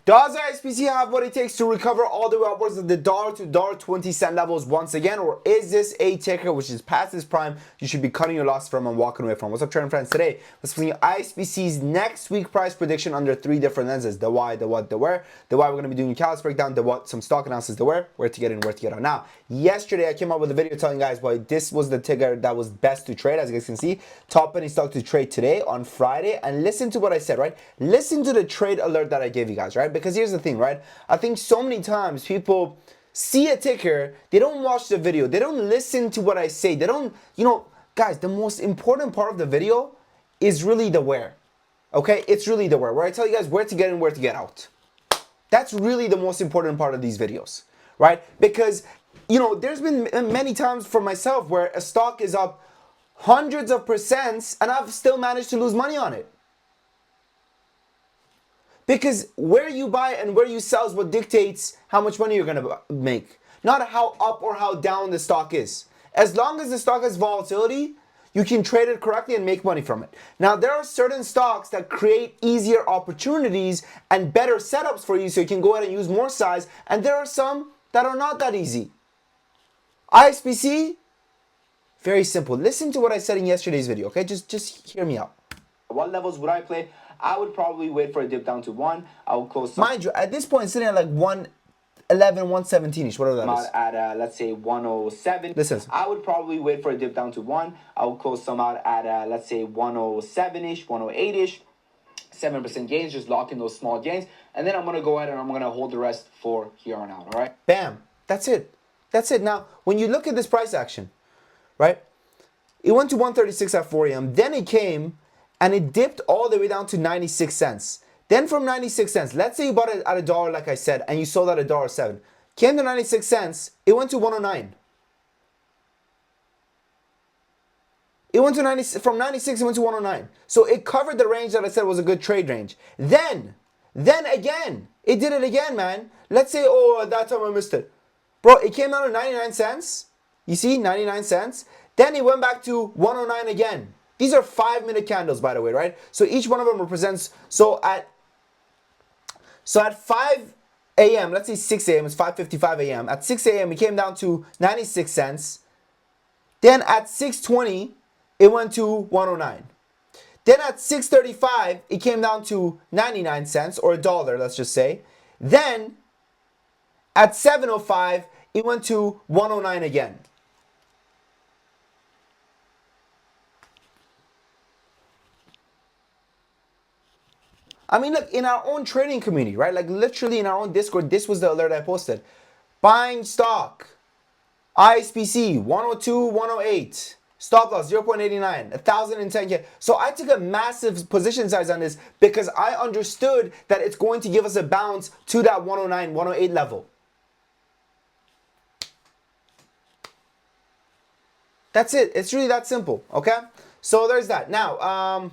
Does Ispc have what it takes to recover all the way upwards of the $1 to $1.20 levels once again? Or is this a ticker which is past its prime, you should be cutting your loss from and walking away from? What's up, trading friends? Today, let's bring you Ispc's next week price prediction under 3 different lenses. The why, the what, the where. The why, we're going to be doing a callus breakdown. The what, some stock analysis. The where to get in, where to get out. Now, yesterday I came out with a video telling you guys why this was the ticker that was best to trade. As you guys can see, top penny stock to trade today on Friday. And listen to what I said, right? Listen to the trade alert that I gave you guys, right? Because here's the thing, right? I think so many times people see a ticker, they don't watch the video, they don't listen to what I say, they don't, guys, the most important part of the video is really the where. Okay? It's really the where I tell you guys where to get in, where to get out. That's really the most important part of these videos, right? Because, there's been many times for myself where a stock is up hundreds of percents and I've still managed to lose money on it. Because where you buy and where you sell is what dictates how much money you're going to make. Not how up or how down the stock is. As long as the stock has volatility, you can trade it correctly and make money from it. Now, there are certain stocks that create easier opportunities and better setups for you so you can go ahead and use more size. And there are some that are not that easy. Ispc, very simple. Listen to what I said in yesterday's video, okay? Just hear me out. What levels would I play? I would probably wait for a dip down to 1. I would close some. Mind you, at this point, it's sitting at like 111, 117-ish, whatever that is. At, let's say, 107. Listen. I would probably wait for a dip down to 1. I would close some out at, let's say, 107-ish, 108-ish. 7% gains, just lock in those small gains. And then I'm going to go ahead and I'm going to hold the rest for here on out, all right? Bam. That's it. That's it. Now, when you look at this price action, right? It went to 136 at 4 a.m. Then it came and it dipped all the way down to 96 cents. Then from 96 cents, let's say you bought it at $1, like I said, and you sold at $1.07. Came to 96 cents, it went to 109. It went to from 96, it went to 109. So it covered the range that I said was a good trade range. Then again, it did it again, man. Let's say, at that time I missed it. Bro, it came down to 99 cents. You see, 99 cents. Then it went back to 109 again. These are 5-minute candles, by the way, right? So each one of them represents, so at 5 a.m., let's say 6 a.m., it's 5:55 a.m. At 6 a.m., it came down to 96 cents. Then at 6:20, it went to 109. Then at 6:35, it came down to 99 cents, or $1, let's just say. Then at 7:05, it went to 109 again. I mean, look, in our own trading community, right? Like literally in our own Discord, this was the alert I posted. Buying stock, Ispc, 102, 108. Stop loss, 0.89, 1,010K. So I took a massive position size on this because I understood that it's going to give us a bounce to that 109, 108 level. That's it. It's really that simple, okay? So there's that. Now,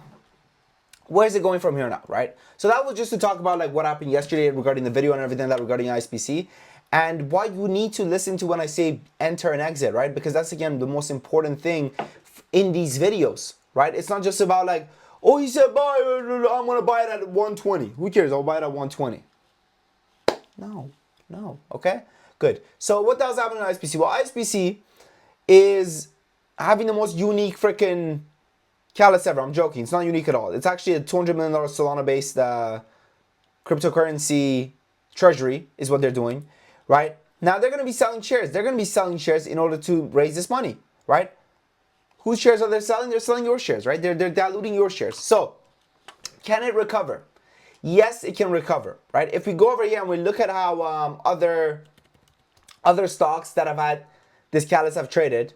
where's it going from here now, right? So that was just to talk about like what happened yesterday regarding the video and everything that regarding Ispc and why you need to listen to when I say enter and exit, right? Because that's, again, the most important thing in these videos, right? It's not just about like, oh, he said buy, I'm going to buy it at 120. Who cares? I'll buy it at 120. No, okay? Good. So what does happen in Ispc? Well, Ispc is having the most unique freaking callus ever. I'm joking. It's not unique at all. It's actually a $200 million Solana-based cryptocurrency treasury is what they're doing, right? Now, they're going to be selling shares. They're going to be selling shares in order to raise this money, right? Whose shares are they selling? They're selling your shares, right? They're diluting your shares. So, can it recover? Yes, it can recover, right? If we go over here and we look at how other stocks that have had this callus have traded,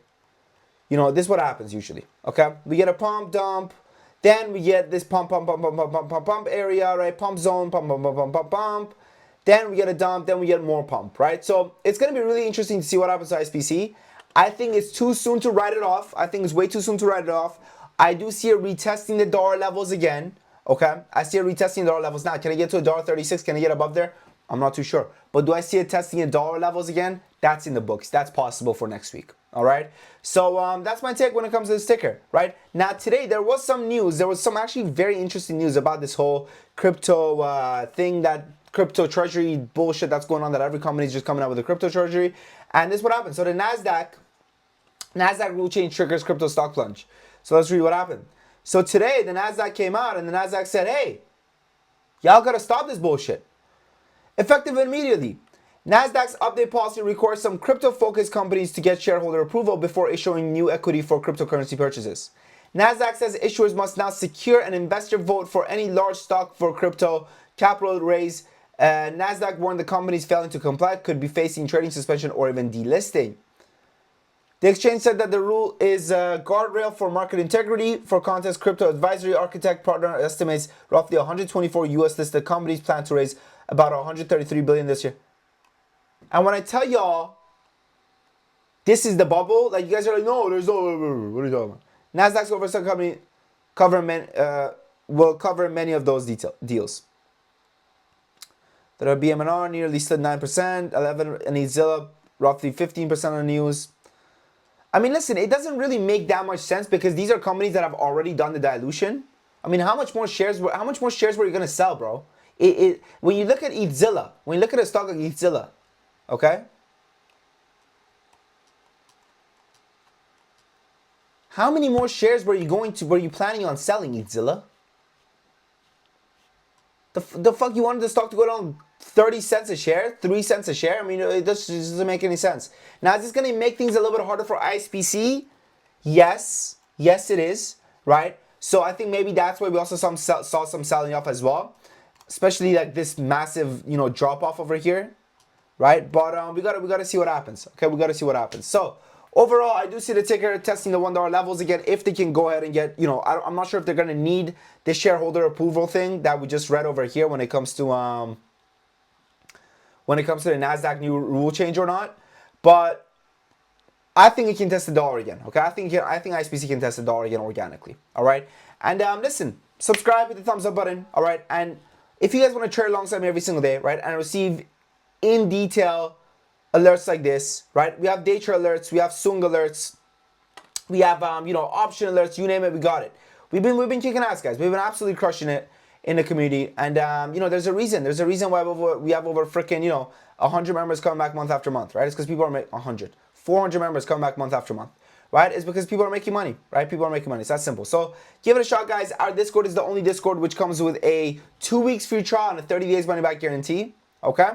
this is what happens usually, okay? We get a pump, dump, then we get this pump area, right? Pump zone, pump. Then we get a dump, then we get more pump, right? So it's going to be really interesting to see what happens to Ispc. I think it's too soon to write it off. I think it's way too soon to write it off. I do see it retesting the dollar levels again, okay? I see it retesting the dollar levels now. Can I get to $1.36? Can I get above there? I'm not too sure. But do I see it testing at dollar levels again? That's in the books. That's possible for next week. All right. So that's my take when it comes to this ticker, right? Now, today there was some news. There was some actually very interesting news about this whole crypto thing that crypto treasury bullshit that's going on, that every company is just coming out with a crypto treasury. And this is what happened. So the NASDAQ rule change triggers crypto stock plunge. So let's read what happened. So today the NASDAQ came out and the NASDAQ said, hey, y'all gotta stop this bullshit. Effective immediately. NASDAQ's update policy requires some crypto-focused companies to get shareholder approval before issuing new equity for cryptocurrency purchases. NASDAQ says issuers must now secure an investor vote for any large stock for crypto capital raise. NASDAQ warned the companies failing to comply could be facing trading suspension or even delisting. The exchange said that the rule is a guardrail for market integrity. For context, Crypto Advisory Architect Partner estimates roughly 124 US listed companies plan to raise about 133 billion this year. And when I tell y'all this is the bubble, like you guys are like, no, there's no, what are you talking about? NASDAQ's oversight company will cover many of those deals. There are BMNR nearly slid 9%, 11 and Zilla roughly 15% on the news. I mean, listen, it doesn't really make that much sense because these are companies that have already done the dilution. I mean, how much more shares were you gonna sell, bro? When you look at Zilla, when you look at a stock like Zilla, okay? How many more shares were you planning on selling, Zilla? The fuck, you wanted the stock to go down 30 cents a share, 3 cents a share? I mean, it just doesn't make any sense. Now, is this going to make things a little bit harder for Ispc? Yes, it is, right? So I think maybe that's why we also saw some selling off as well, especially like this massive, drop off over here, right? But we gotta see what happens. Okay, we gotta see what happens. So overall, I do see the ticker testing the $1 levels again. If they can go ahead and get, I'm not sure if they're gonna need the shareholder approval thing that we just read over here when it comes to the NASDAQ new rule change or not. But I think it can test the dollar again. Okay, I think Ispc can test the dollar again organically. All right, and listen, subscribe, hit the thumbs up button. All right, and if you guys want to trade alongside me every single day, right, and receive in detail alerts like this, right? We have day trade alerts, we have swing alerts, we have option alerts, you name it, we got it. We've been kicking ass, guys. We've been absolutely crushing it in the community, and there's a reason. There's a reason why we have over freaking 100 members coming back month after month, right? It's because people are making 400 members coming back month after month, right? It's because people are making money, right? People are making money. It's that simple. So give it a shot, guys. Our Discord is the only Discord which comes with a 2 weeks free trial and a 30 days money back guarantee. Okay.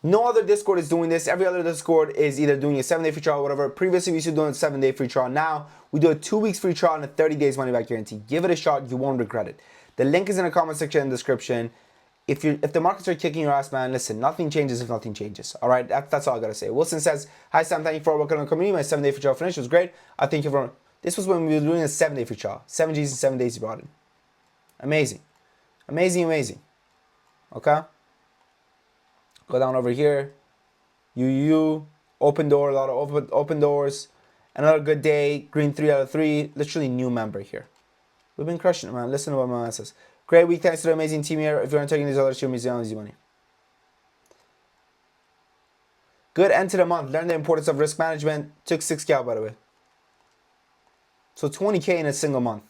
No other Discord is doing this. Every other Discord is either doing a 7-day free trial or whatever. Previously, we used to do a 7-day free trial. Now, we do a 2 weeks free trial and a 30 days money back guarantee. Give it a shot. You won't regret it. The link is in the comment section and description. If the markets are kicking your ass, man, listen, nothing changes if nothing changes. All right, that's all I got to say. Wilson says, hi, Sam, thank you for working on the community. My 7-day free trial finished. It was great. I thank you for... This was when we were doing a 7-day free trial. 7 Gs in 7 days you brought in. Amazing. Amazing. Okay? Go down over here. Open door, a lot of open doors. Another good day, green 3 out of 3. Literally new member here. We've been crushing it, man. Listen to what my man says. Great week, thanks to the amazing team here. If you're not taking these others, you're missing on easy money. Good end to the month. Learn the importance of risk management. Took 6K out, by the way. So 20K in a single month.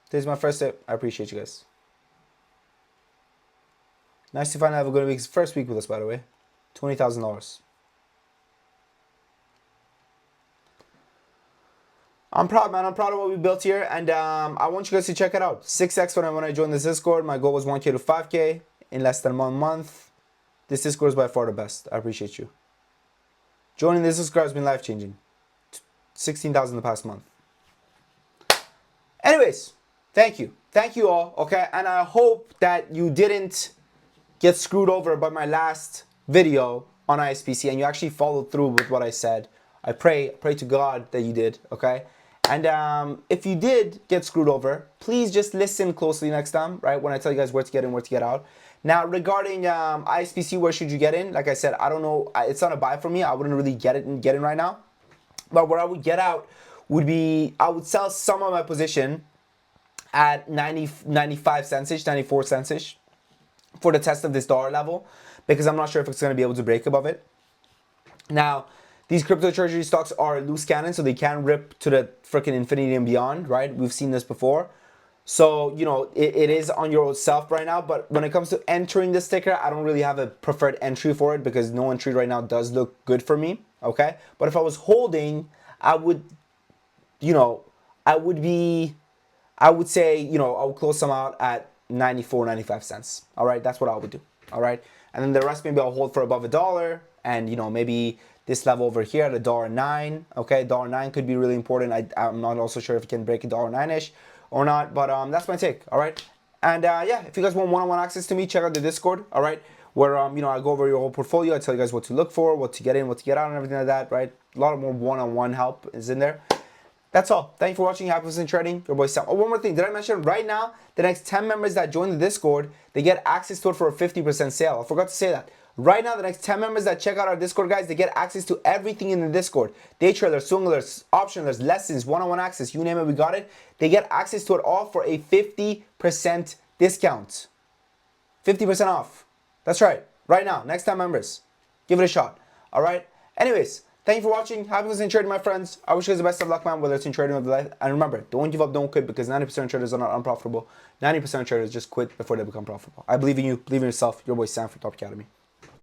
Today's my first day. I appreciate you guys. Nice to finally have a good week. First week with us, by the way. $20,000. I'm proud, man. I'm proud of what we built here, and I want you guys to check it out. 6x when I joined this Discord. My goal was 1K to 5K in less than 1 month. This Discord is by far the best. I appreciate you. Joining this Discord has been life-changing. 16,000 the past month. Anyways, thank you. Thank you all, okay? And I hope that you didn't get screwed over by my last video on Ispc and you actually followed through with what I said. I pray to God that you did, okay? And if you did get screwed over, please just listen closely next time, right? When I tell you guys where to get in, where to get out. Now, regarding Ispc, where should you get in? Like I said, I don't know. It's not a buy for me. I wouldn't really get in right now. But where I would get out would be, I would sell some of my position at 95 cents-ish, 94 cents-ish for the test of this dollar level, because I'm not sure if it's going to be able to break above it. Now, these crypto treasury stocks are loose cannon, so they can rip to the freaking infinity and beyond, right? We've seen this before. So, you know, it is on your self right now, but when it comes to entering this ticker, I don't really have a preferred entry for it because no entry right now does look good for me, okay? But if I was holding, I would, you know, I would be, I would say, you know, I would close some out at 94, 95 cents. All right, that's what I would do. All right, and then the rest maybe I'll hold for above $1, and you know maybe this level over here at $1.09. Okay, $1.09 could be really important. I'm not also sure if it can break $1.09ish or not, but that's my take. All right, and yeah, if you guys want one-on-one access to me, check out the Discord. All right, where you know I go over your whole portfolio. I tell you guys what to look for, what to get in, what to get out, and everything like that. Right, a lot of more one-on-one help is in there. That's all. Thank you for watching Happy Percent Trading. Your boy Sam. Oh, one more thing. Did I mention right now, the next 10 members that join the Discord, they get access to it for a 50% sale. I forgot to say that. Right now, the next 10 members that check out our Discord, guys, they get access to everything in the Discord. Day traders, swing alerts, option alerts, lessons, one-on-one access, you name it, we got it. They get access to it all for a 50% discount. 50% off. That's right. Right now, next 10 members. Give it a shot. All right? Anyways, thank you for watching. Happy in trading, my friends. I wish you guys the best of luck, man, whether it's in trading or life. And remember, don't give up, don't quit, because 90% of traders are not unprofitable. 90% of traders just quit before they become profitable. I believe in you. Believe in yourself. Your boy Sam from Top Academy.